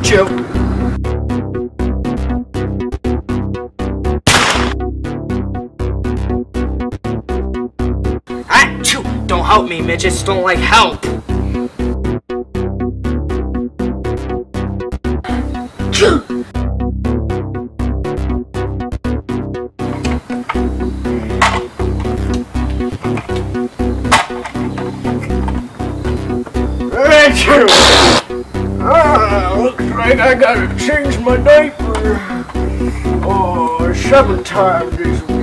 Joe. Achoo! Don't help me, midgets don't like help. Looks like I gotta change my diaper. Oh, 7 times this week.